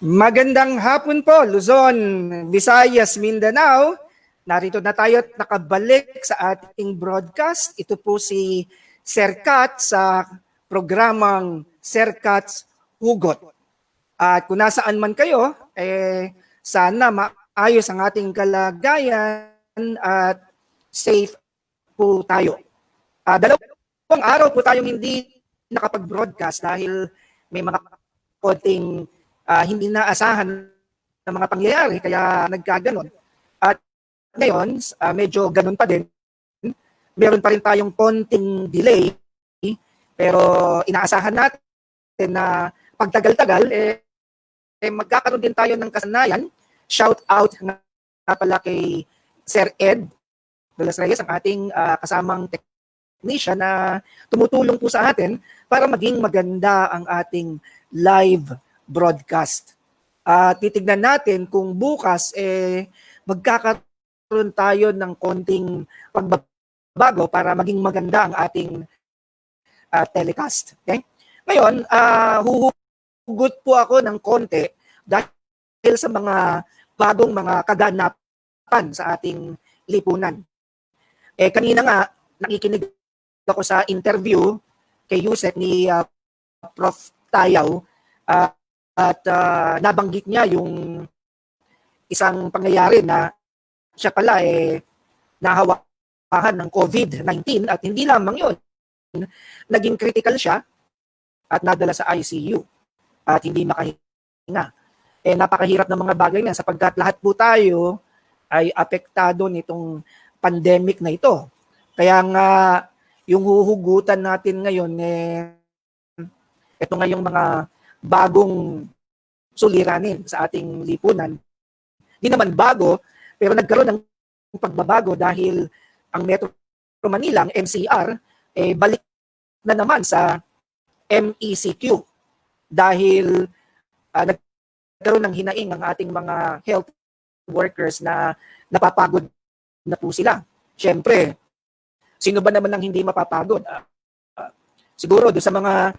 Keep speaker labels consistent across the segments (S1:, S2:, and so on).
S1: Magandang hapon po, Luzon, Visayas, Mindanao. Narito na tayo at nakabalik sa ating broadcast. Ito po si Sir Kat sa programang Sir Kat's Hugot. At kung nasaan man kayo, sana maayos ang ating kalagayan at safe po tayo. Dalawang araw po tayong hindi nakapag-broadcast dahil may mga konting hindi naasahan na mga pangyayari kaya nagkaganon. At ngayon, medyo ganun pa din. Meron pa rin tayong konting delay pero inaasahan natin na pagtagal-tagal magkakaroon din tayo ng kasanayan. Shout out nga pala kay Sir Ed de las Reyes, ang ating kasamang technician na tumutulong po sa atin para maging maganda ang ating live broadcast. Titignan natin kung bukas magkakaroon tayo ng konting pagbabago para maging maganda ang ating telecast. Okay? Ngayon, huhugot po ako ng konti dahil sa mga bagong mga kaganapan sa ating lipunan. Kanina nga, nakikinig ako sa interview kay Yusek ni Prof. Tayaw at nabanggit niya yung isang pangyayari na siya pala nahawakan ng COVID-19 at hindi lamang yun. Naging critical siya at nadala sa ICU at hindi makahinga. Napakahirap ng mga bagay na sapagkat lahat po tayo ay apektado nitong pandemic na ito. Kaya nga yung huhugutan natin ngayon ito nga yung mga bagong suliranin sa ating lipunan. Di naman bago, pero nagkaroon ng pagbabago dahil ang Metro Manila, ang MCR, balik na naman sa MECQ dahil nagkaroon ng hinaing ang ating mga health workers na napapagod na po sila. Siyempre, sino ba naman ang hindi mapapagod? Siguro doon sa mga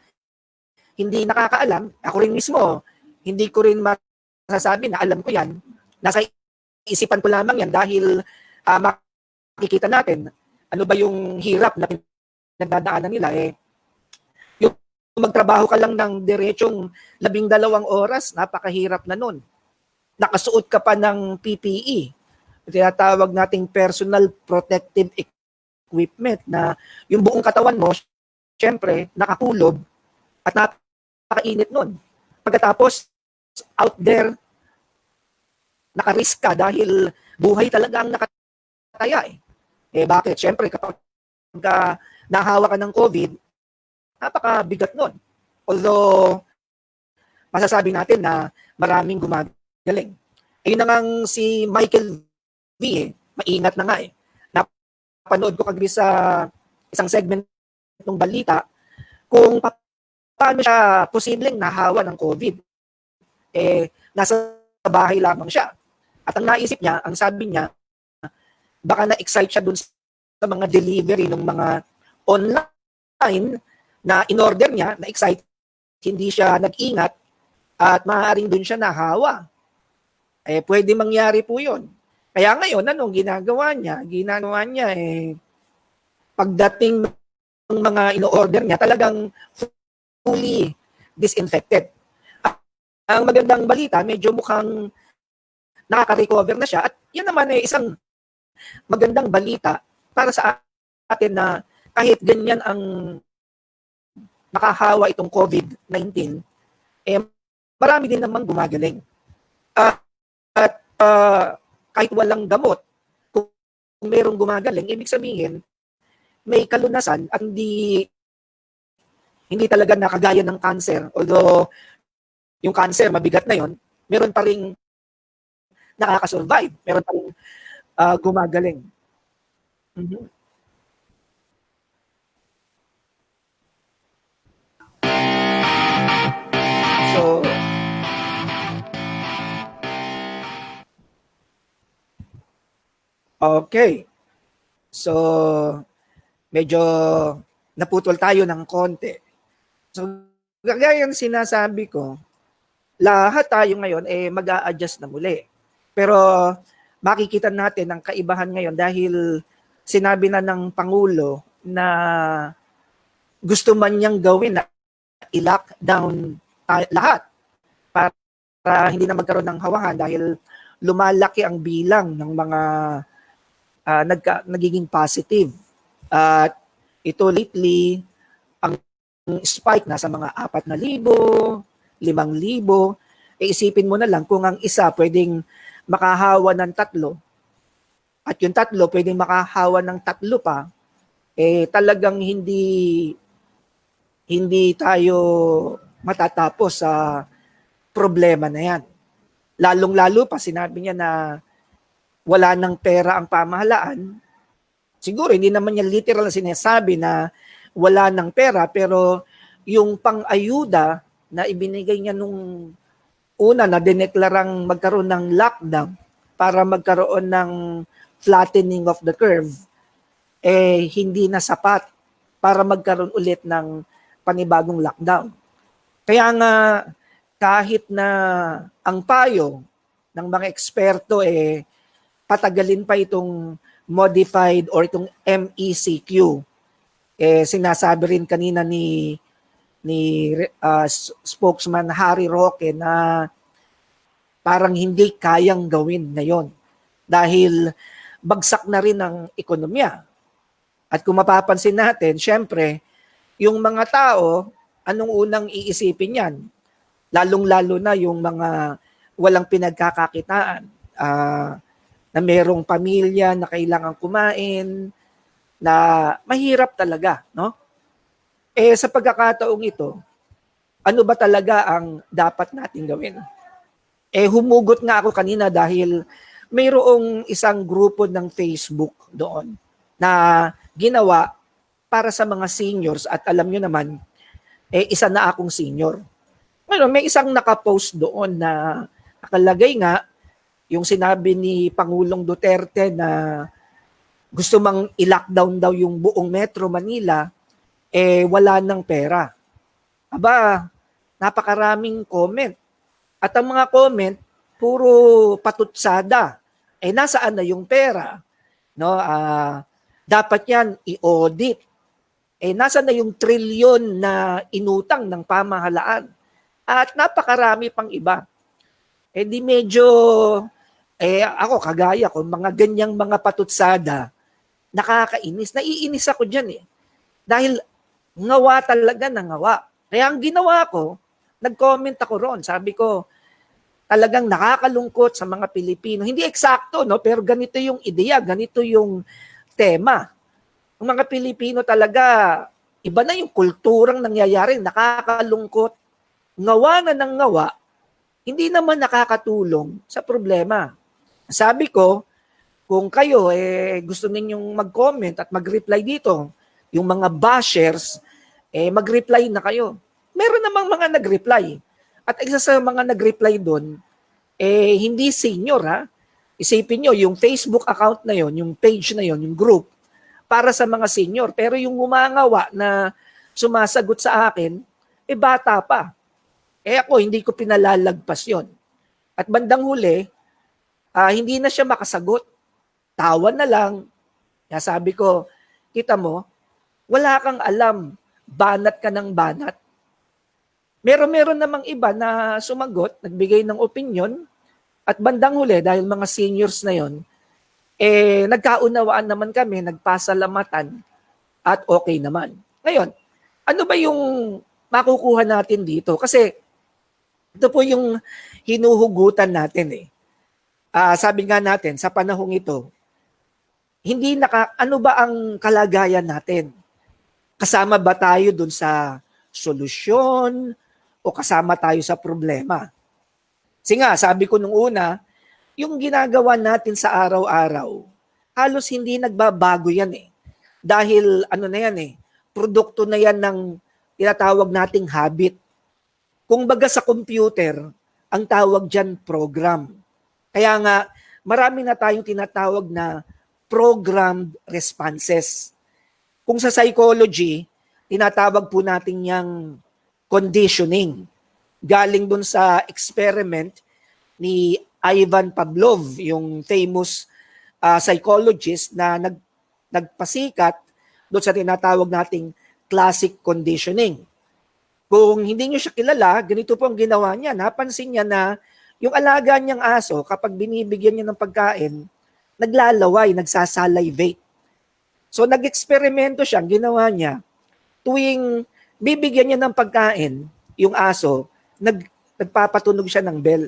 S1: hindi nakakaalam, ako rin mismo, hindi ko rin masasabi na alam ko yan. Nasa isipan ko lamang yan dahil makikita natin ano ba yung hirap na pinagdadaanan nila. Yung magtrabaho ka lang ng diretsong 12 oras, napakahirap na nun. Nakasuot ka pa ng PPE, tinatawag nating personal protective equipment na yung buong katawan mo, syempre, nakakulob at napakainit nun. Pagkatapos, out there, nakarisk ka dahil buhay talaga ang nakataya. Bakit? Syempre, kapag nahawa ka ng COVID, napakabigat nun. Although, masasabi natin na maraming gumagaling. Ayun na ngang si Michael V, maingat na nga Napanood ko kagabi sa isang segment ng balita kung paano siya posibleng nahawa ng COVID. Nasa bahay lamang siya. At ang naisip niya, ang sabi niya, baka na-excite siya dun sa mga delivery ng mga online na in-order niya, na-excite, hindi siya nag-ingat, at maaaring dun siya nahawa. Pwede mangyari po yun. Kaya ngayon, anong ginagawa niya? Ginagawa niya pagdating ng mga in-order niya, talagang fully disinfected. Ang magandang balita, medyo mukhang nakaka-recover na siya at yan naman isang magandang balita para sa atin na kahit ganyan ang nakahawa itong COVID-19, marami din namang gumagaling. At kahit walang gamot, kung mayroong gumagaling, ibig sabihin, may kalunasan at hindi talaga nakagaya ng cancer. Although, yung cancer, mabigat na yon, meron pa rin nakakasurvive. Meron pa rin gumagaling. Mm-hmm. So, okay. So, medyo naputol tayo ng konti. So, gaya ng sinasabi ko, lahat tayo ngayon mag-a-adjust na muli. Pero makikita natin ang kaibahan ngayon dahil sinabi na ng Pangulo na gusto man niyang gawin na i-lockdown lahat para hindi na magkaroon ng hawahan dahil lumalaki ang bilang ng mga nagiging positive. At ito lately, ang spike nasa mga 4,000, 5,000. Isipin mo na lang kung ang isa pwedeng makahawa ng 3 at yung 3 pwedeng makahawa ng 3 pa, talagang hindi tayo matatapos sa problema na yan. Lalong-lalo pa sinabi niya na wala ng pera ang pamahalaan. Siguro hindi naman niya literal na sinasabi na wala ng pera, pero yung pang-ayuda na ibinigay niya nung una na dineklarang magkaroon ng lockdown para magkaroon ng flattening of the curve, hindi na sapat para magkaroon ulit ng panibagong lockdown. Kaya nga kahit na ang payo ng mga eksperto patagalin pa itong modified or itong MECQ. Sinasabi rin kanina ni spokesman Harry Roque na parang hindi kayang gawin ngayon dahil bagsak na rin ang ekonomiya. At kung mapapansin natin, syempre, yung mga tao, anong unang iisipin yan? Lalong-lalo na yung mga walang pinagkakakitaan, na merong pamilya na kailangan kumain, na mahirap talaga, no? Sa pagkakataong ito, ano ba talaga ang dapat natin gawin? Humugot nga ako kanina dahil mayroong isang grupo ng Facebook doon na ginawa para sa mga seniors at alam nyo naman, isa na akong senior. Ngayon, may isang nakapost doon na nakalagay nga yung sinabi ni Pangulong Duterte na gusto mang i-lockdown daw yung buong Metro Manila, wala ng pera. Aba, napakaraming comment. At ang mga comment, puro patutsada. Nasaan na yung pera? No, dapat yan i-audit. Nasaan na yung trilyon na inutang ng pamahalaan? At napakarami pang iba. Di medyo, ako kagaya ko, mga ganyang mga patutsada, nakakainis. Naiinis ako dyan Dahil ngawa talaga na ngawa. Kaya ang ginawa ko, nag-comment ako ron. Sabi ko, talagang nakakalungkot sa mga Pilipino. Hindi eksakto, no? Pero ganito yung ideya, ganito yung tema. Ang mga Pilipino talaga, iba na yung kulturang nangyayari, nakakalungkot. Ngawa na ng ngawa, hindi naman nakakatulong sa problema. Sabi ko, kung kayo gusto ninyong mag-comment at mag-reply dito, yung mga bashers, mag-reply na kayo. Meron namang mga nag-reply. At isa sa mga nag-reply doon, hindi senior ha. Isipin nyo, yung Facebook account na yon, yung page na yon, yung group, para sa mga senior. Pero yung umangawa na sumasagot sa akin, bata pa. Ako, hindi ko pinalalagpas yon. At bandang huli, hindi na siya makasagot. Tawa na lang. Kaya sabi ko, kita mo, wala kang alam, banat ka ng banat. Meron namang iba na sumagot, nagbigay ng opinion, at bandang huli, dahil mga seniors na yon, nagkaunawaan naman kami, nagpasalamatan, at okay naman. Ngayon, ano ba yung makukuha natin dito? Kasi ito po yung hinuhugutan natin sabi nga natin, sa panahong ito, ano ba ang kalagayan natin? Kasama ba tayo dun sa solusyon o kasama tayo sa problema? Kasi nga, sabi ko nung una, yung ginagawa natin sa araw-araw, halos hindi nagbabago yan Dahil ano na yan produkto na yan ng tinatawag nating habit. Kung baga sa computer, ang tawag dyan program. Kaya nga, marami na tayong tinatawag na programmed responses. Kung sa psychology, tinatawag po natin yang conditioning. galing dun sa experiment ni Ivan Pavlov, yung famous psychologist na nagpasikat doon sa tinatawag nating classic conditioning. Kung hindi nyo siya kilala, ganito po ang ginawa niya. Napansin niya na yung alaga niyang aso, kapag binibigyan niya ng pagkain, naglalaway, nagsasalivate. So nag-eksperimento siya, ang ginawa niya, tuwing bibigyan niya ng pagkain, yung aso, nagpapatunog siya ng bell.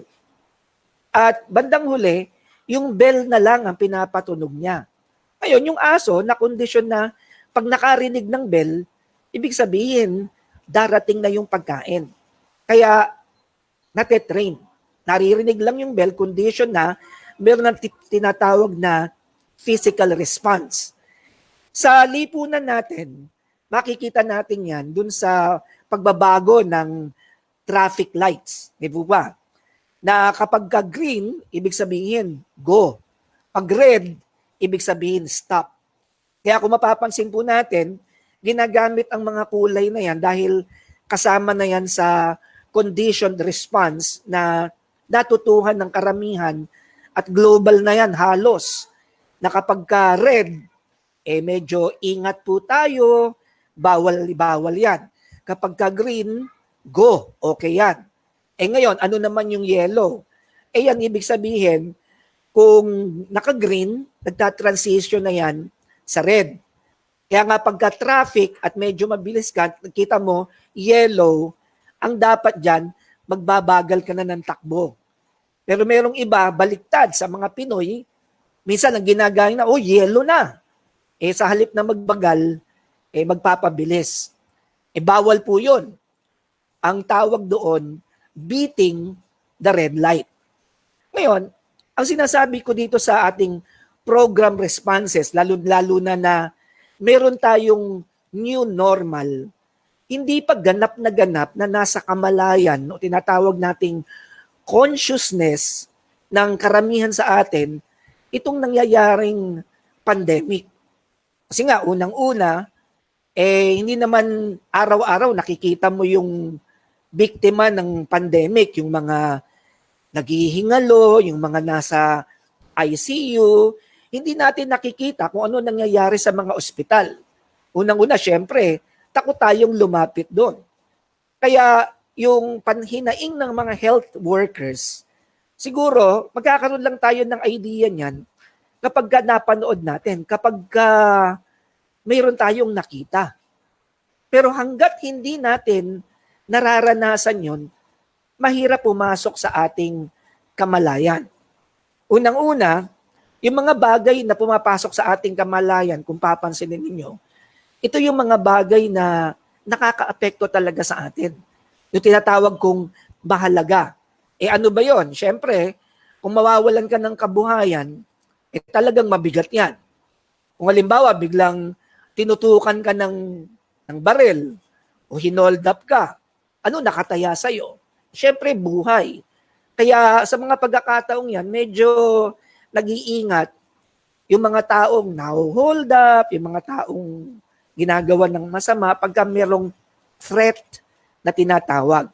S1: At bandang huli, yung bell na lang ang pinapatunog niya. Ngayon, yung aso, nakondisyon na pag nakarinig ng bell, ibig sabihin, darating na yung pagkain. Kaya, nate-train. Naririnig lang yung bell, condition na meron ng tinatawag na physical response. Sa lipunan natin, makikita natin yan dun sa pagbabago ng traffic lights. Di ba? Na kapag ka-green, ibig sabihin, go. Pag red, ibig sabihin, stop. Kaya kung mapapansin po natin, ginagamit ang mga kulay na yan dahil kasama na yan sa conditioned response na natutuhan ng karamihan at global na yan halos. Na kapag ka-red, medyo ingat po tayo, bawal yan. Kapag ka-green, go, okay yan. Ngayon, ano naman yung yellow? Yan, ibig sabihin, kung naka-green, nagta-transition na yan sa red. Kaya nga pagka-traffic at medyo mabilis ka, kita mo, yellow, ang dapat dyan, magbabagal ka na ng takbo. Pero merong iba, baliktad sa mga Pinoy, minsan ang ginagaya na, yellow na. Sa halip na magbagal, magpapabilis. Bawal po yun. Ang tawag doon, beating the red light. Ngayon, ang sinasabi ko dito sa ating program responses, lalo na meron tayong new normal, hindi pa ganap na nasa kamalayan o tinatawag nating consciousness ng karamihan sa atin itong nangyayaring pandemic. Kasi nga, unang-una, hindi naman araw-araw nakikita mo yung biktima ng pandemic, yung mga naghihingalo, yung mga nasa ICU, hindi natin nakikita kung ano nangyayari sa mga ospital. Unang-una, syempre, takot tayong lumapit doon. Kaya yung panhinaing ng mga health workers, siguro magkakaroon lang tayo ng idea niyan kapag napanood natin, kapag mayroon tayong nakita. Pero hanggat hindi natin nararanasan yon, mahirap pumasok sa ating kamalayan. Unang-una, yung mga bagay na pumapasok sa ating kamalayan, kung papansinin ninyo, ito yung mga bagay na nakakaapekto talaga sa atin. Yung tinatawag kong mahalaga. Ano ba yon? Siyempre, kung mawawalan ka ng kabuhayan, talagang mabigat yan. Kung halimbawa, biglang tinutukan ka ng baril o hinold up ka, ano nakataya sa'yo? Siyempre, buhay. Kaya sa mga pagkakataong yan, medyo nag-iingat yung mga taong na-hold up, yung mga taong ginagawa ng masama pagka merong threat na tinatawag.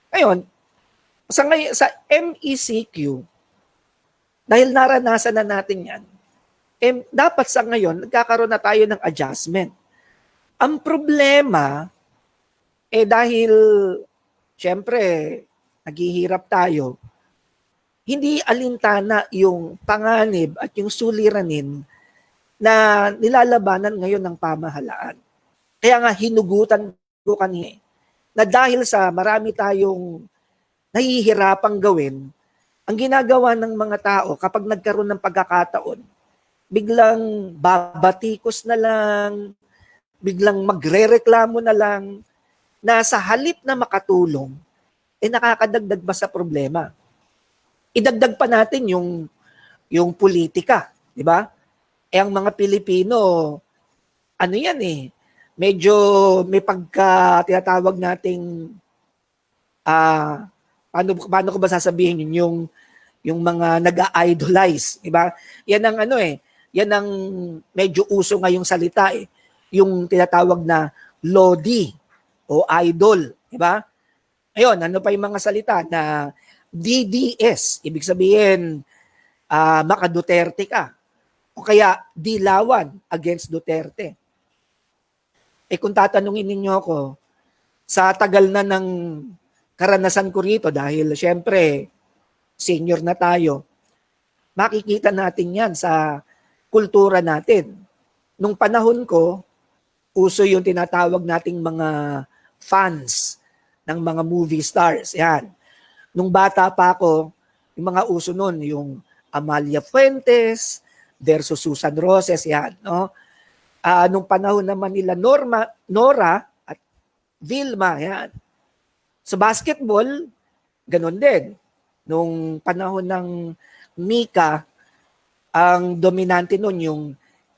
S1: Ngayon, sa MECQ, dahil naranasan na natin yan, dapat sa ngayon, nagkakaroon na tayo ng adjustment. Ang problema, dahil, syempre, naghihirap tayo, hindi alintana yung panganib at yung suliranin na nilalabanan ngayon ng pamahalaan. Kaya nga hinugutan ko kanina na dahil sa marami tayong nahihirapang gawin, ang ginagawa ng mga tao kapag nagkaroon ng pagkakataon, biglang babatikos na lang, biglang magrereklamo na lang, na sa halip na makatulong, nakakadagdag ba sa problema? Idagdag pa natin yung politika, di ba? Ang mga Pilipino, ano yan medyo may tinatawag nating, paano ko ba sasabihin yun, yung mga nag-idolize, di ba? Yan ang yan ang medyo uso ngayong salita yung tinatawag na Lodi o idol, di ba? Ayun, ano pa yung mga salita na DDS, ibig sabihin, Maka Duterte ka. O kaya, Dilawan against Duterte. Kung tatanungin ninyo ako, sa tagal na ng karanasan ko rito, dahil syempre, senior na tayo, makikita natin yan sa kultura natin. Nung panahon ko, uso yung tinatawag nating mga fans ng mga movie stars. Yan. Nung bata pa ako, yung mga uso nun, yung Amalia Fuentes versus Susan Roses, yan. No? Nung panahon naman nila Nora at Vilma, yan. Sa basketball, ganun din. Nung panahon ng Mika, ang dominante nun yung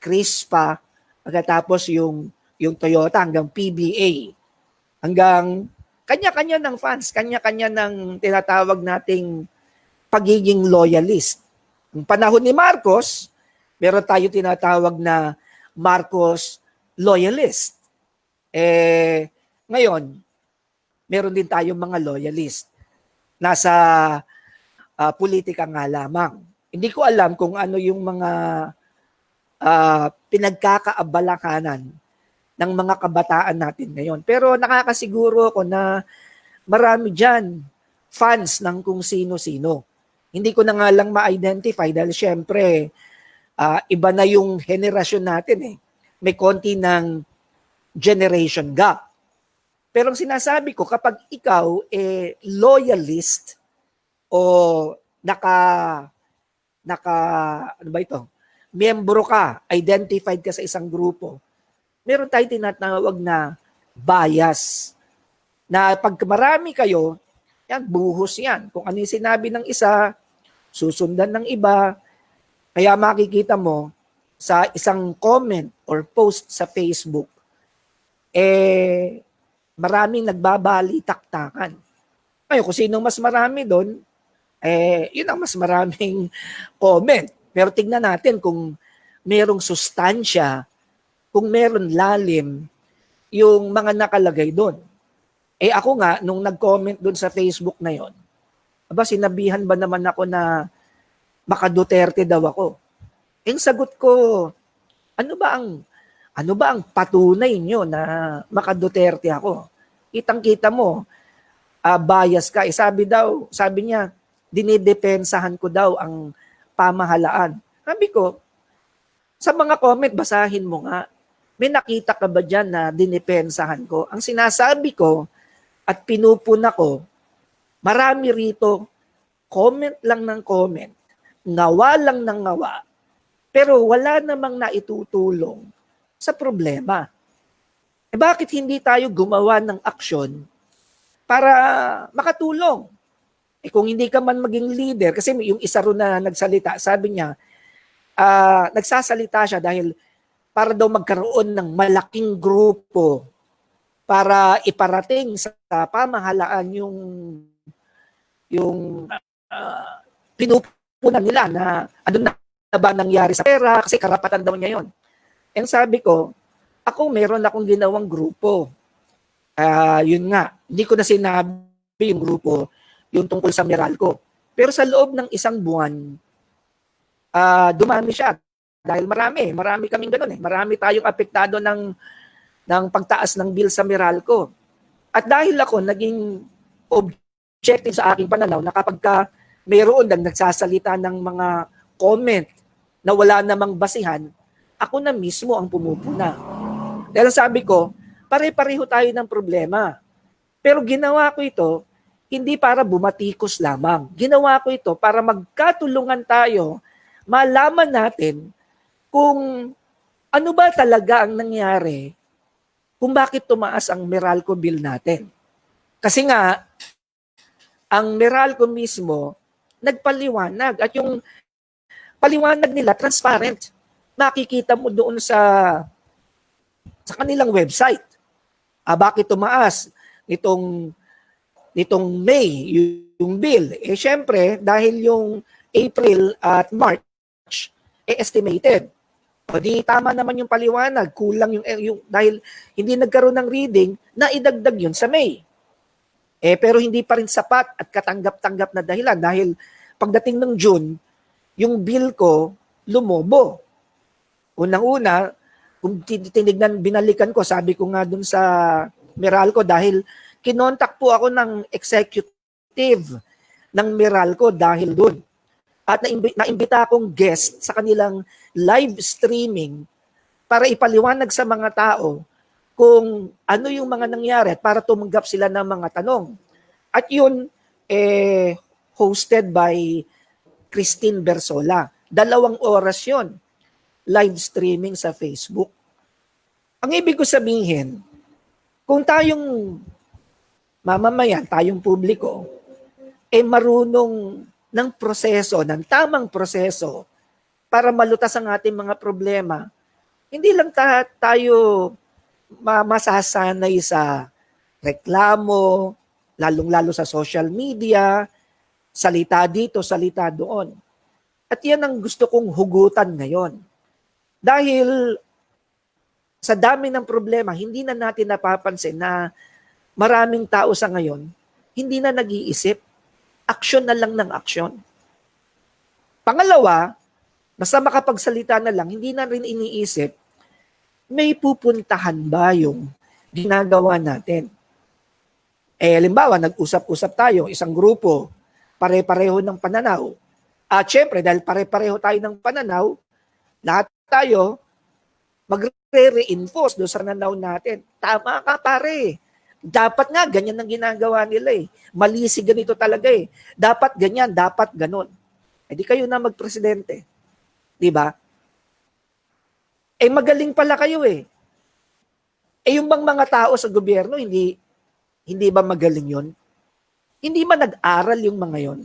S1: Crispa, pagkatapos yung Toyota hanggang PBA. Hanggang kanya-kanya ng fans, kanya-kanya ng tinatawag nating pagiging loyalist. Yung panahon ni Marcos, meron tayo tinatawag na Marcos loyalist. Ngayon, meron din tayong mga loyalist. Nasa politika nga lamang. Hindi ko alam kung ano yung mga pinagkakaabalakanan ng mga kabataan natin ngayon. Pero nakakasiguro ko na marami dyan fans ng kung sino-sino. Hindi ko na nga lang ma-identify dahil syempre iba na yung henerasyon natin eh. May konti ng generation gap. Pero ang sinasabi ko, kapag ikaw loyalist o ano ba ito? Miyembro ka, identified ka sa isang grupo, meron tayong tinatawag na bias. Na pag marami kayo, yan, buhos yan. Kung ano yung sinabi ng isa, susundan ng iba. Kaya makikita mo sa isang comment or post sa Facebook, maraming nagbabali-taktakan. Ngayon, kung sinong mas marami doon, yun ang mas maraming comment. Pero tignan natin kung merong sustansya, kung meron lalim, yung mga nakalagay doon. Ako nga, nung nag-comment doon sa Facebook na yon, sinabihan ba naman ako na Maka Duterte daw ako? Yung sagot ko, ano ba ang patunay nyo na Maka Duterte ako? Kitang-kita mo, bias ka. Sabi niya, dinidepensahan ko daw ang pamahalaan. Sabi ko, sa mga comment, basahin mo nga. May nakita ka ba dyan na dinipensahan ko? Ang sinasabi ko at pinupuna ko, marami rito, comment lang ng comment, ngawa lang ng ngawa, pero wala namang naitutulong sa problema. Bakit hindi tayo gumawa ng aksyon para makatulong? Kung hindi ka man maging leader, kasi yung isa ro na nagsalita, sabi niya, nagsasalita siya dahil para daw magkaroon ng malaking grupo para iparating sa pamahalaan yung pinupunan nila na ano na ba nangyari sa pera kasi karapatan daw niya yon. And sabi ko, ako meron akong ginawang grupo. Yun nga, hindi ko na sinabi yung grupo, yung tungkol sa Meralco. Pero sa loob ng isang buwan, dumami siya. Dahil marami kaming ganun eh. Marami tayong apektado ng pagtaas ng bill sa Meralco. At dahil ako naging objective sa aking pananaw na kapag mayroon nagsasalita ng mga comment na wala namang basihan, ako na mismo ang pumupuna. Dahil sabi ko, pare-pareho tayo ng problema. Pero ginawa ko ito, hindi para bumatikos lamang. Ginawa ko ito para magkatulungan tayo, malaman natin kung ano ba talaga ang nangyari, kung bakit tumaas ang Meralco bill natin. Kasi nga, ang Meralco mismo, nagpaliwanag. At yung paliwanag nila, transparent. Makikita mo doon sa kanilang website. Bakit tumaas nitong May, yung bill? Syempre, dahil yung April at March, estimated. O di tama naman yung paliwanag, kulang yung dahil hindi nagkaroon ng reading, na idagdag yun sa May. Pero hindi pa rin sapat at katanggap-tanggap na dahilan dahil pagdating ng June, yung bill ko lumobo. Unang-una, kung tinignan, binalikan ko, sabi ko nga dun sa Meralco dahil kinontak po ako ng executive ng Meralco dahil dun. At naimbita akong guest sa kanilang live streaming para ipaliwanag sa mga tao kung ano yung mga nangyari at para tumanggap sila ng mga tanong. At yun, hosted by Christine Bersola. 2 oras yun, live streaming sa Facebook. Ang ibig ko sabihin, kung tayong mamamayan, tayong publiko, marunong ng proseso, ng tamang proseso para malutas ang ating mga problema, hindi lang tayo masasanay sa reklamo, lalong-lalo sa social media, salita dito, salita doon. At yan ang gusto kong hugutan ngayon. Dahil sa dami ng problema, hindi na natin napapansin na maraming tao sa ngayon, hindi na nag-iisip, aksyon na lang ng aksyon. Pangalawa, basta makapagsalita na lang, hindi na rin iniisip, may pupuntahan ba yung ginagawa natin? Halimbawa, nag-usap-usap tayo, isang grupo, pare-pareho ng pananaw. At syempre, dahil pare-pareho tayo ng pananaw, lahat tayo magre-reinforce doon sa pananaw natin. Tama ka, pare. Dapat nga, ganyan ang ginagawa nila eh. Mali si ganito talaga eh. Dapat ganyan, dapat ganon. Di kayo na magpresidente. Di ba? Magaling pala kayo eh. Yung bang mga tao sa gobyerno, hindi ba magaling yon? Hindi ba nag-aral yung mga yon?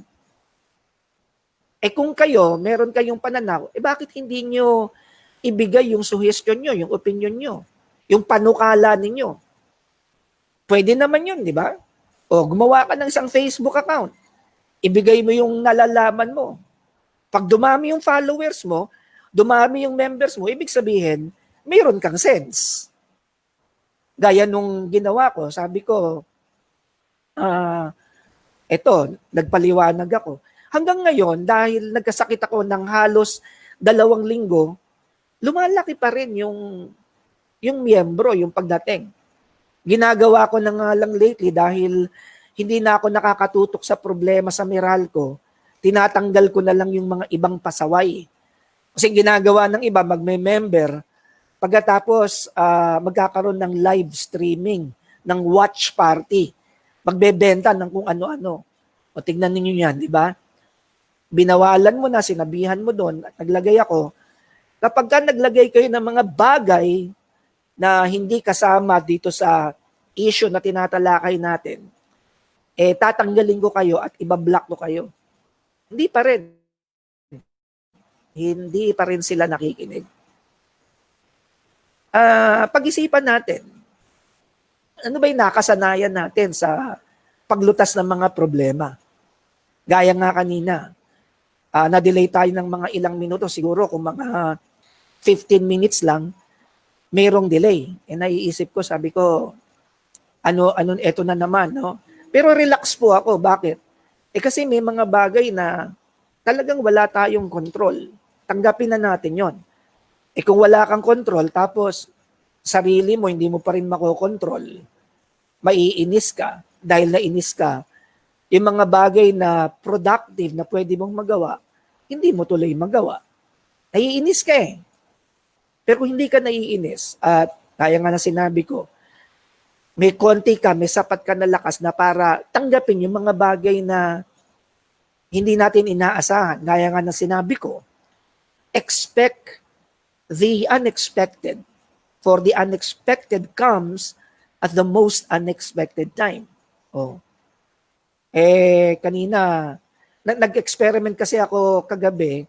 S1: Kung kayo, meron kayong pananaw, bakit hindi nyo ibigay yung suggestion nyo, yung opinion nyo, yung panukala ninyo? Pwede naman yun, di ba? O gumawa ka ng isang Facebook account. Ibigay mo yung nalalaman mo. Pag dumami yung followers mo, dumami yung members mo, ibig sabihin, mayroon kang sense. Gaya nung ginawa ko, sabi ko, nagpaliwanag ako. Hanggang ngayon, dahil nagkasakit ako ng halos 2 linggo, lumalaki pa rin yung miyembro, yung pagdating. Ginagawa ko na nga lang lately dahil hindi na ako nakakatutok sa problema sa Meralco, tinatanggal ko na lang yung mga ibang pasaway. Kasi ginagawa ng iba, magme-member, pagkatapos magkakaroon ng live streaming, ng watch party, magbebenta ng kung ano-ano. O tignan ninyo yan, di ba? Binawalan mo na, sinabihan mo doon, at naglagay ako, kapag ka naglagay kayo ng mga bagay na hindi kasama dito sa issue na tinatalakay natin, tatanggalin ko kayo at ibablock ko kayo. Hindi pa rin. Hindi pa rin sila nakikinig. Pag-isipan natin, ano ba yung nakasanayan natin sa paglutas ng mga problema? Gaya nga kanina, na-delay tayo ng mga ilang minuto, siguro kung mga 15 minutes lang, mayroong delay. Naiisip ko, sabi ko, eto na naman, no? Pero relax po ako. Bakit? Kasi may mga bagay na talagang wala tayong control. Tanggapin na natin yon. Kung wala kang control, tapos sarili mo, hindi mo pa rin makokontrol, maiinis ka. Dahil nainis ka, yung mga bagay na productive na pwede mong magawa, hindi mo tuloy magawa. Naiinis ka eh. Pero kung hindi ka naiinis, at kaya nga na sinabi ko, may konti ka, may sapat ka na lakas na para tanggapin yung mga bagay na hindi natin inaasahan. Gaya nga na sinabi ko, expect the unexpected. For the unexpected comes at the most unexpected time. Kanina, nag-experiment kasi ako kagabi,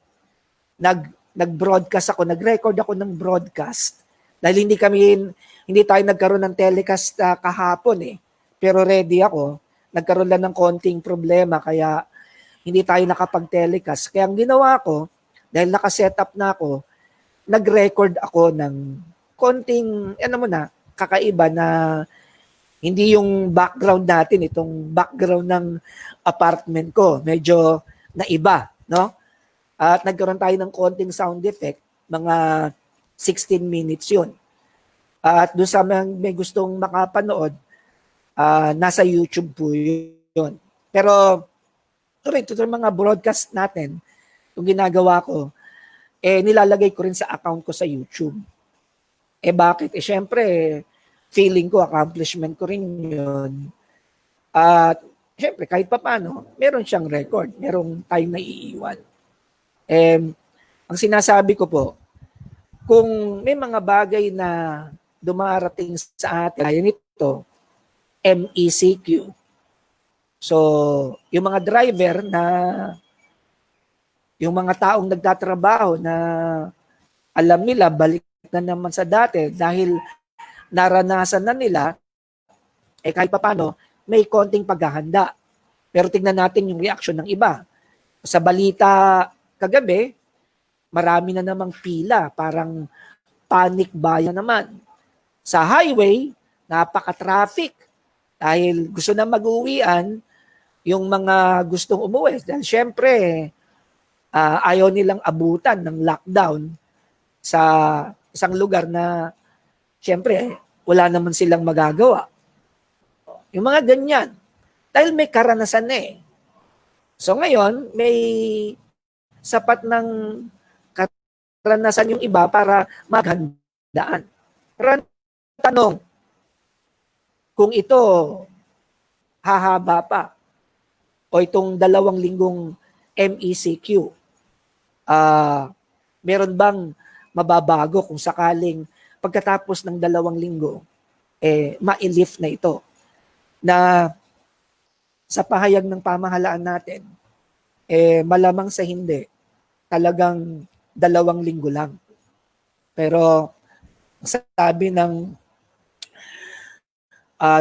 S1: nag-broadcast ako, nag-record ako ng broadcast. Dahil hindi tayo nagkaroon ng telecast kahapon eh. Pero ready ako. Nagkaroon lang ng konting problema kaya hindi tayo nakapag-telecast. Kaya ang ginawa ko, dahil nakasetup na ako, nag-record ako ng konting, kakaiba na Hindi yung background natin, itong background ng apartment ko, medyo naiba, no? At nagkaroon tayo ng konting sound effect, mga 16 minutes yun. At doon sa may gustong makapanood, nasa YouTube po yun. Pero ito mga broadcast natin, yung ginagawa ko, nilalagay ko rin sa account ko sa YouTube. Bakit? Syempre, feeling ko, accomplishment ko rin yun. At syempre, kahit pa paano, meron siyang record. Merong tayong naiiwan. Ang sinasabi ko po, kung may mga bagay na dumarating sa atin, ayan ito, MECQ. So, yung mga driver na, yung mga taong nagtatrabaho na alam nila, balik na naman sa dati dahil naranasan na nila, kahit pa paano, may konting paghahanda. Pero tingnan natin yung reaction ng iba. Sa balita kagabi, marami na namang pila, parang panic buy naman. Sa highway, napaka-traffic dahil gusto na mag-uwian yung mga gustong umuwi. Dahil syempre, ayaw nilang abutan ng lockdown sa isang lugar na syempre, wala naman silang magagawa. Yung mga ganyan. Dahil may karanasan na . So ngayon, may sapat ng karanasan yung iba para maghandaan. Pero tanong, kung ito hahaba pa o itong 2 linggong MECQ, meron bang mababago kung sakaling pagkatapos ng 2 linggo, ma-lift na ito? Na sa pahayag ng pamahalaan natin, malamang sa hindi, talagang 2 linggo lang. Pero sabi ng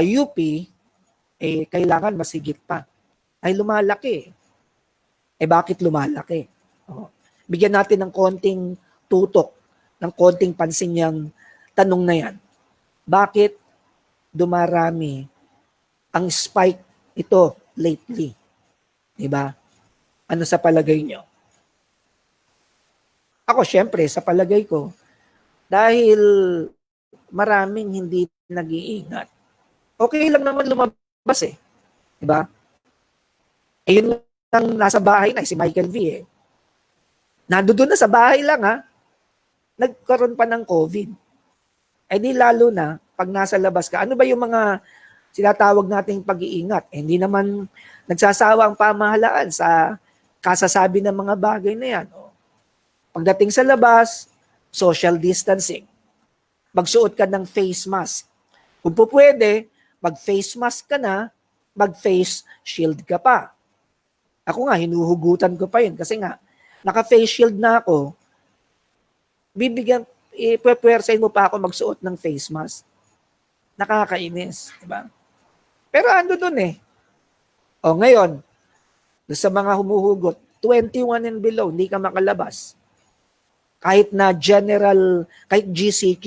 S1: UP, kailangan masigit pa. Ay lumalaki. Bakit lumalaki? Bigyan natin ng konting tutok, ng konting pansin yung tanong na yan. Bakit dumarami ang spike ito lately? Diba? Ano sa palagay nyo? Ako, syempre, sa palagay ko, dahil maraming hindi nag-iingat. Okay lang naman lumabas Diba? Yun lang nasa bahay na, si Michael V. Nandoon na sa bahay lang nagkaroon pa ng COVID. Di lalo na, pag nasa labas ka, ano ba yung mga sinatawag nating pag-iingat? Hindi naman nagsasawa ang pamahalaan sa kasasabi ng mga bagay na yan. Pagdating sa labas, social distancing. Magsuot ka ng face mask. Kung po pwede, mag-face mask ka na, mag-face shield ka pa. Ako nga, hinuhugutan ko pa yun kasi nga, naka-face shield na ako, ipwepersahin mo pa ako magsuot ng face mask. Nakakainis, diba? Pero ando dun ngayon, sa mga humuhugot, 21 and below, hindi ka makalabas. Kahit na general, kahit GCQ,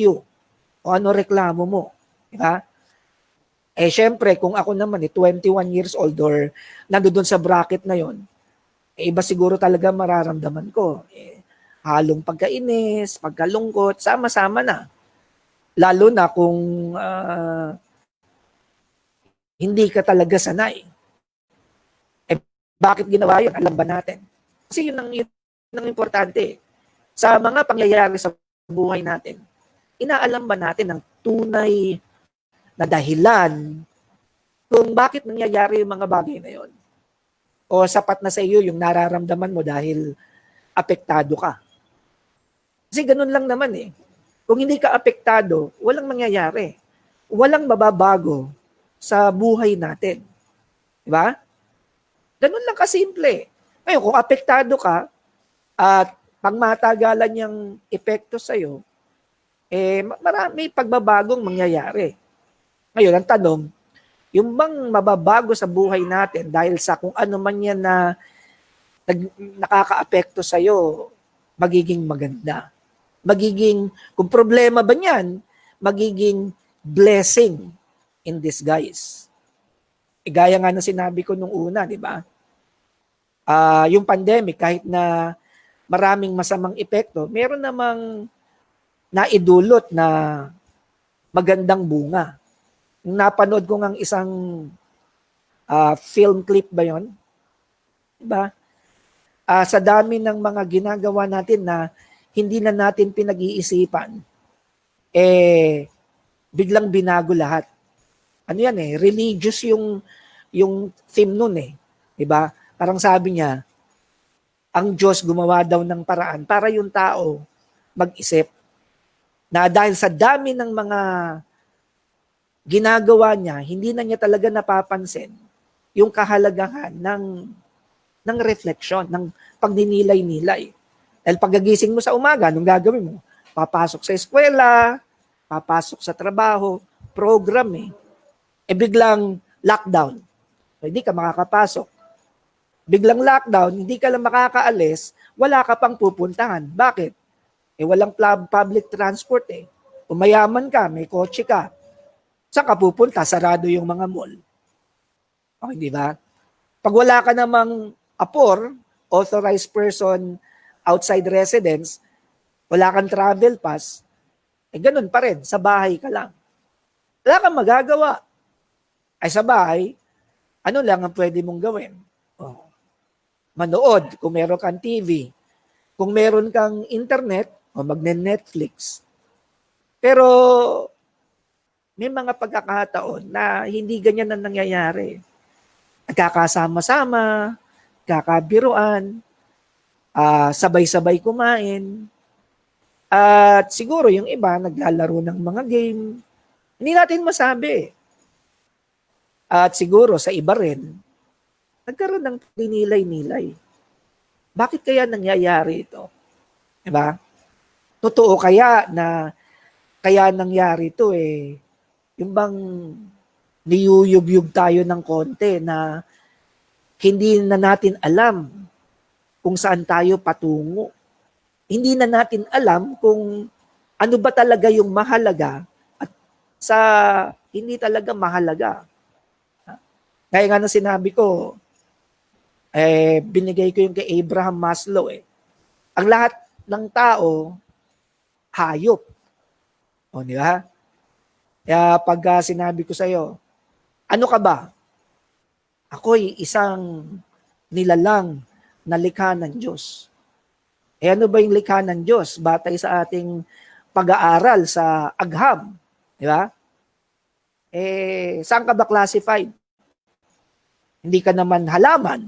S1: o ano reklamo mo. Diba? Syempre, kung ako naman 21 years old or nandoon sa bracket na yon, iba siguro talaga mararamdaman ko. Halong pagkainis, pagkalungkot, sama-sama na. Lalo na kung hindi ka talaga sanay. Bakit ginawa yun? Alam ba natin? Kasi yun ang importante. Sa mga pangyayari sa buhay natin, inaalam ba natin ang tunay na dahilan kung bakit nangyayari yung mga bagay na yon? O sapat na sa iyo yung nararamdaman mo dahil apektado ka? Kasi ganun lang naman Kung hindi ka apektado, walang mangyayari. Walang mababago sa buhay natin. Diba? Ganun lang kasimple. Ngayon, kung apektado ka at pangmatagalan yung epekto sa'yo, marami pagbabagong mangyayari. Ngayon, ang tanong, yung bang mababago sa buhay natin dahil sa kung ano man yan na nakaka-apekto sa'yo, magiging maganda. Magiging, kung problema ba niyan, magiging blessing in disguise. Gaya nga ng sinabi ko nung una, di ba? Yung pandemic, kahit na maraming masamang epekto, meron namang naidulot na magandang bunga. Yung napanood ko ng isang film clip ba yon? Diba? Sa dami ng mga ginagawa natin na hindi na natin pinag-iisipan, biglang binago lahat. Ano yan religious yung theme nun Diba? Parang sabi niya, ang Diyos gumawa daw ng paraan para yung tao mag-isip na dahil sa dami ng mga ginagawa niya, hindi na niya talaga napapansin yung kahalagahan ng reflection, ng pagninilay-nilay. Dahil pagkagising mo sa umaga, anong gagawin mo? Papasok sa eskwela, papasok sa trabaho, program biglang lockdown. Hindi ka makakapasok. Biglang lockdown, hindi ka lang makakaalis, wala ka pang pupuntahan. Bakit? Walang public transport Umayaman ka, may kotse ka. Saan ka pupunta? Sarado yung mga mall. Okay, di ba? Pag wala ka namang APOR, authorized person outside residence, wala kang travel pass, ganun pa rin, sa bahay ka lang. Wala kang magagawa. Ay sa bahay, ano lang ang pwede mong gawin? Manood kung meron kang TV. Kung meron kang internet, magne-Netflix. Pero may mga pagkakataon na hindi ganyan ang nangyayari. Nagkakasama-sama, kakabiruan, sabay-sabay kumain, at siguro yung iba naglalaro ng mga game. Hindi natin masabi. At siguro sa iba rin, nagkaroon ng dinilay-nilay. Bakit kaya nangyayari ito? Diba? Totoo kaya na kaya nangyari ito yung bang niyuyub-yub tayo ng konti na hindi na natin alam kung saan tayo patungo. Hindi na natin alam kung ano ba talaga yung mahalaga at sa hindi talaga mahalaga. Kaya nga na sinabi ko, binigay ko yung kay Abraham Maslow Ang lahat ng tao, hayop. Di ba? Kaya pag sinabi ko sa'yo, ano ka ba? Ako'y isang nilalang na likha ng Diyos. Ano ba yung likha ng Diyos? Batay sa ating pag-aaral sa agham. Di ba? Saan ka ba classified? Hindi ka naman halaman.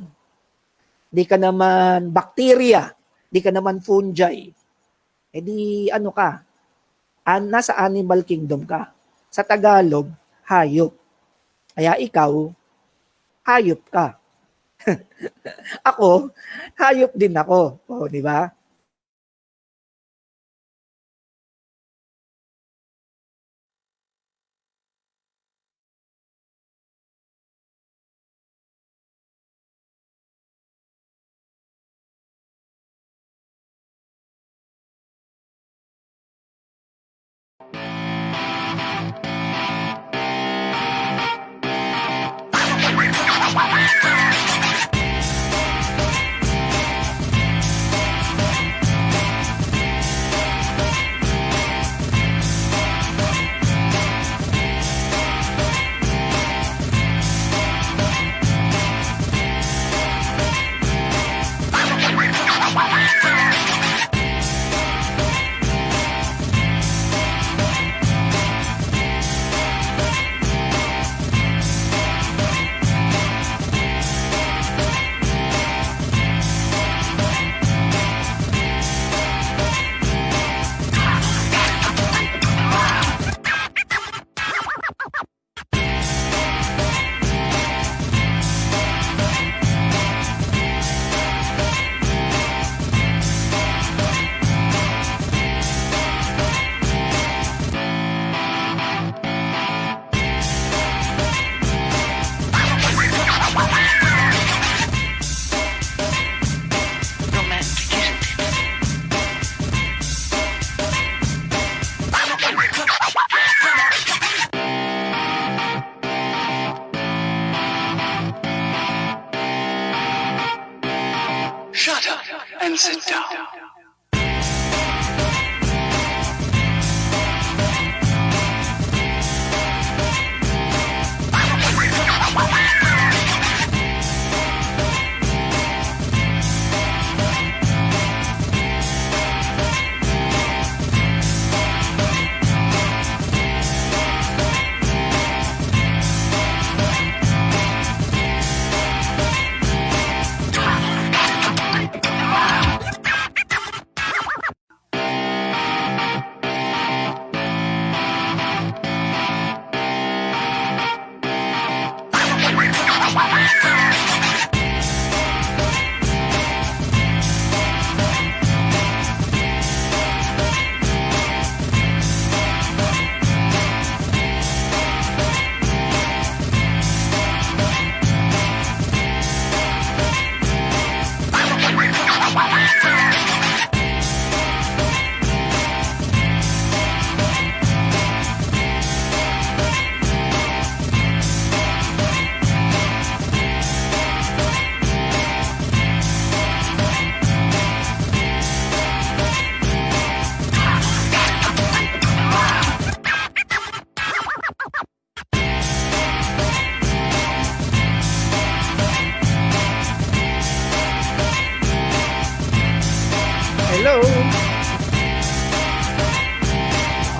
S1: Hindi ka naman bacteria. Hindi ka naman fungi. Di ano ka? Nasa animal kingdom ka. Sa Tagalog, hayop. Kaya ikaw, hayop ka. Ako, hayop din ako. Di ba?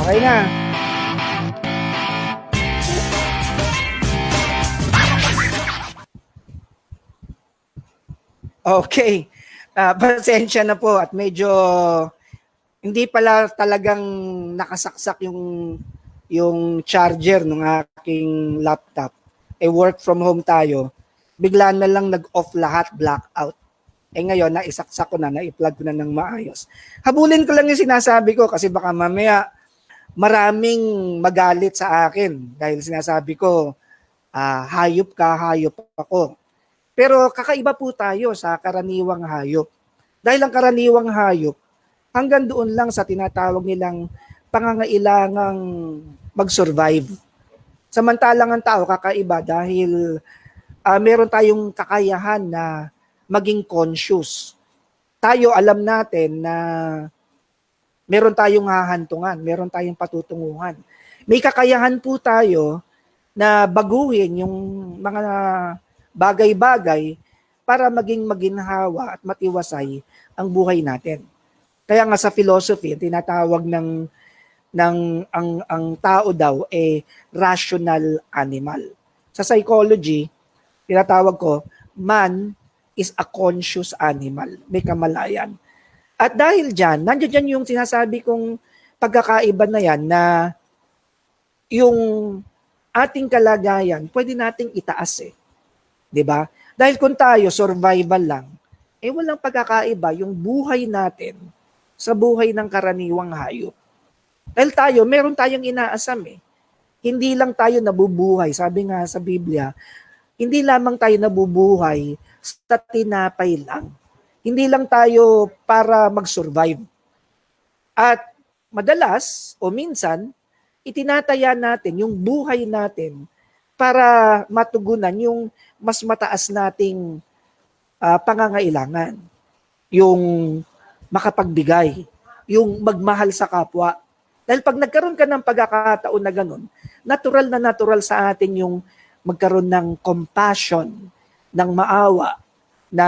S1: Okay na. Okay. Pasensya na po at medyo hindi pala talagang nakasaksak yung charger ng aking laptop. Work from home tayo. Bigla na lang nag-off lahat, blackout. Ngayon, naisaksak ko na, na-plug ko na ng maayos. Habulin ko lang yung sinasabi ko kasi baka mamaya maraming magalit sa akin dahil sinasabi ko, hayop ka, hayop ako. Pero kakaiba po tayo sa karaniwang hayop. Dahil ang karaniwang hayop, hanggang doon lang sa tinatawag nilang pangangailangang mag-survive. Samantalang ang tao kakaiba dahil meron tayong kakayahan na maging conscious. Tayo alam natin na meron tayong hahantungan, meron tayong patutunguhan. May kakayahan po tayo na baguhin yung mga bagay-bagay para maging maginhawa at matiwasay ang buhay natin. Kaya nga sa philosophy, tinatawag ng ang tao daw rational animal. Sa psychology, tinatawag ko, man is a conscious animal. May kamalayan. At dahil dyan, nandiyan dyan yung sinasabi kong pagkakaiba na yan na yung ating kalagayan, pwede nating itaas eh. 'Di ba? Dahil kung tayo survival lang, walang pagkakaiba yung buhay natin sa buhay ng karaniwang hayop. Dahil tayo, meron tayong inaasam eh. Hindi lang tayo nabubuhay, sabi nga sa Biblia, hindi lamang tayo nabubuhay sa tinapay lang. Hindi lang tayo para mag-survive. At madalas o minsan, itinataya natin yung buhay natin para matugunan yung mas mataas nating pangangailangan. Yung makapagbigay, yung magmahal sa kapwa. Dahil pag nagkaroon ka ng pagkakataon na ganun, natural na natural sa atin yung magkaroon ng compassion, ng maawa, na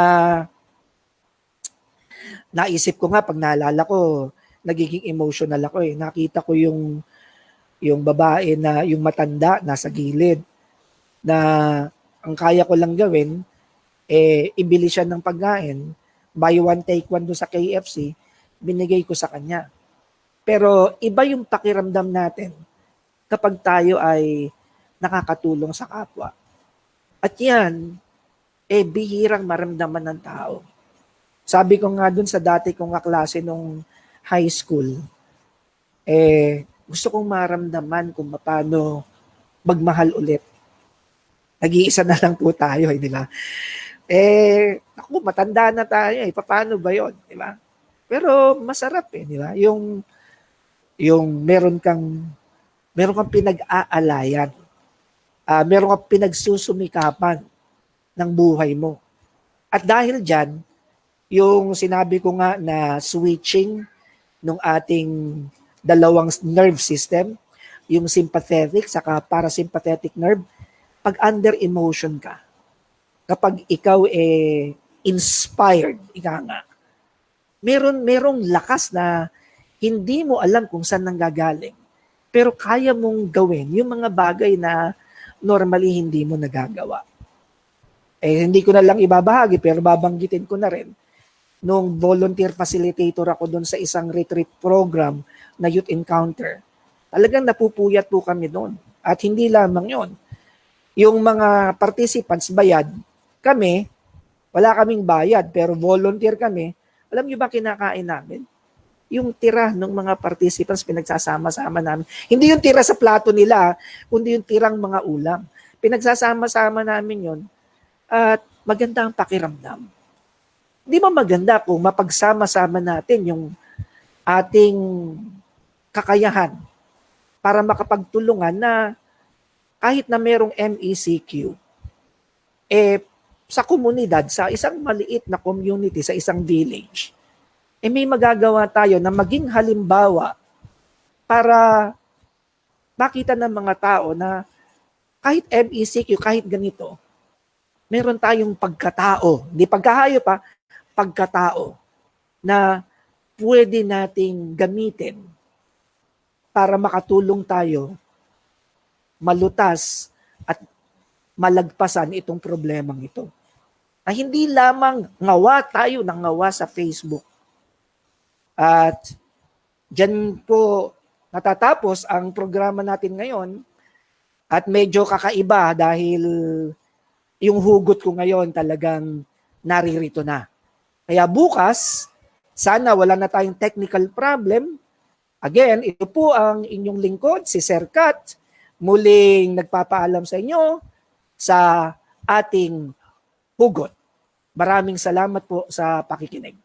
S1: naisip ko nga pag naalala ko, nagiging emotional ako eh. Nakita ko yung babae na yung matanda nasa gilid na ang kaya ko lang gawin ibili siya ng pagkain, buy one take one do sa KFC, binigay ko sa kanya. Pero iba yung pakiramdam natin kapag tayo ay nakakatulong sa kapwa. At yan, bihirang maramdaman ng tao. Sabi ko nga dun sa dati kong kaklase nung high school, gusto kong maramdaman kung paano magmahal ulit. Nag-iisa na lang po tayo, di ba? Ako, matanda na tayo, paano ba yon, di ba? Pero masarap di ba? Yung meron kang pinag-aalayan, meron kang pinagsusumikapan ng buhay mo. At dahil dyan, yung sinabi ko nga na switching ng ating dalawang nerve system, yung sympathetic saka parasympathetic nerve, pag under emotion ka, kapag ikaw inspired, ika nga, merong lakas na hindi mo alam kung saan nanggagaling. Pero kaya mong gawin yung mga bagay na normally hindi mo nagagawa. Hindi ko na lang ibabahagi pero babanggitin ko na rin. Nung volunteer facilitator ako doon sa isang retreat program na youth encounter, talagang napupuyat po kami doon. At hindi lamang yon. Yung mga participants bayad, kami, wala kaming bayad pero volunteer kami. Alam niyo ba kinakain namin? Yung tira ng mga participants pinagsasama-sama namin. Hindi yung tira sa plato nila, kundi yung tirang mga ulam. Pinagsasama-sama namin yon at maganda ang pakiramdam. Di ba maganda kung mapagsama-sama natin yung ating kakayahan para makapagtulungan na kahit na merong MECQ, sa komunidad, sa isang maliit na community, sa isang village, may magagawa tayo na maging halimbawa para makita ng mga tao na kahit MECQ, kahit ganito, meron tayong pagkatao, hindi pagkahayo pa, pagkatao na pwede nating gamitin para makatulong tayo malutas at malagpasan itong problemang ito. Na hindi lamang ngawa tayo ng ngawa sa Facebook. At dyan po natatapos ang programa natin ngayon at medyo kakaiba dahil yung hugot ko ngayon talagang naririto na. Kaya bukas, sana wala na tayong technical problem. Again, ito po ang inyong lingkod, si Sir Kat, muling nagpapaalam sa inyo sa ating hugot. Maraming salamat po sa pakikinig.